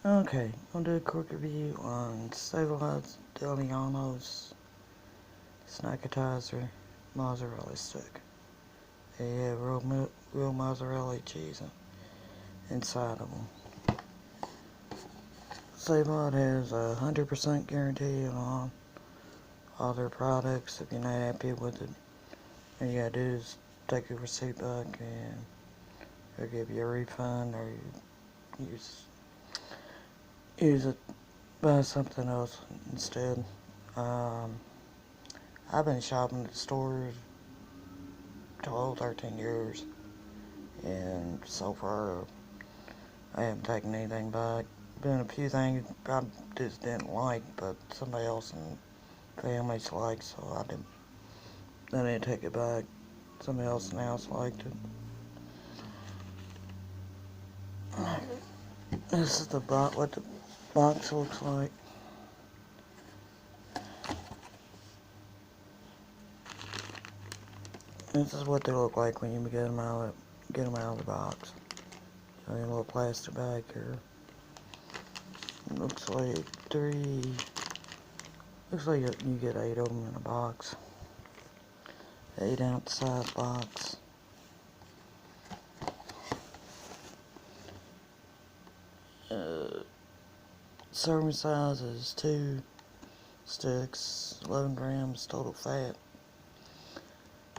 Okay, I'm gonna do a quick review on stabilized Delianos Tizer Mozzarella Stick. They have real mozzarella cheese inside of them. Stabilized has a 100% guarantee on all their products. If you're not happy with it, all you gotta do is take your receipt back and they'll give you a refund, or you use it, buy something else instead. I've been shopping at the stores 12, 13 years, and so far I haven't taken anything back. Been a few things I just didn't like, but somebody else in families liked, so I didn't take it back. Somebody else in the house liked it. This is what the box looks like. This is what they look like when you get them out of the box. A little plastic bag here. Looks like you get 8 of them in a box. 8-ounce size box. Serving size is 2 sticks, 11 grams total fat.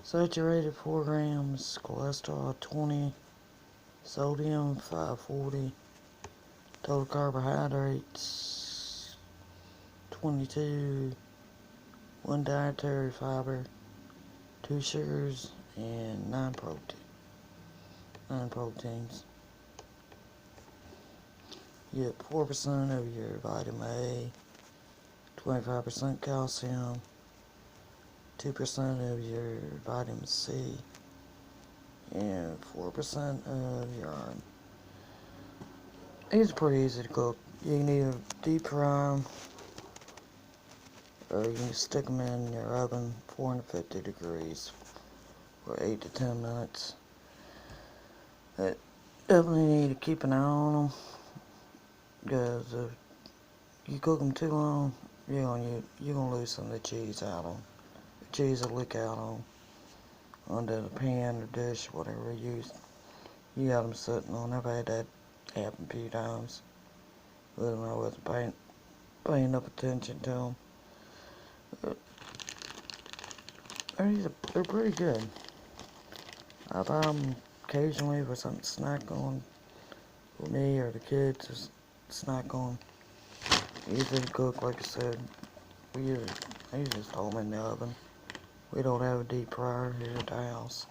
Saturated 4 grams, cholesterol 20, sodium 540, total carbohydrates 22, 1 dietary fiber, 2 sugars, and 9 proteins. You get 4% of your vitamin A, 25% calcium, 2% of your vitamin C, and 4% of your iron. These are pretty easy to cook. You can either deep fry them, or you can stick them in your oven, 450 degrees, for 8 to 10 minutes. Definitely need to keep an eye on them, because if you cook them too long, you're gonna lose some of the cheese out on. The cheese will leak out onto the pan or dish, whatever you use. You got them sitting on. I've had that happen a few times when I wasn't paying enough attention to them. They're pretty good. I buy them occasionally for something to snack on for me or the kids to snack on. Easy to cook, like I said. I usually just throw them in the oven. We don't have a deep fryer here at the house.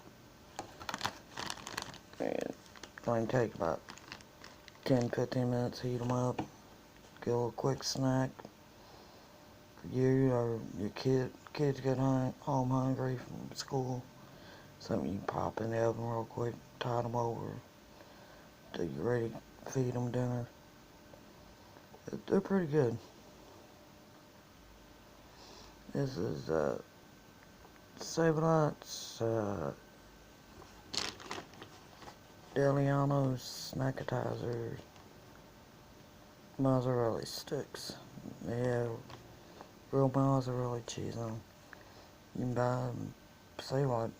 And it's going to take about 10-15 minutes to heat them up. Get a little quick snack for you or your kids get home hungry from school. Something you can pop in the oven real quick, tide them over till you're ready to feed them dinner. They're pretty good. This is Save-A-Lot's Delianos Tizer Mozzarella Sticks. They have real mozzarella cheese on them. You can buy them, say what,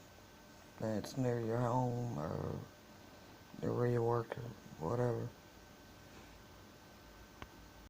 that's near your home or where you work or whatever.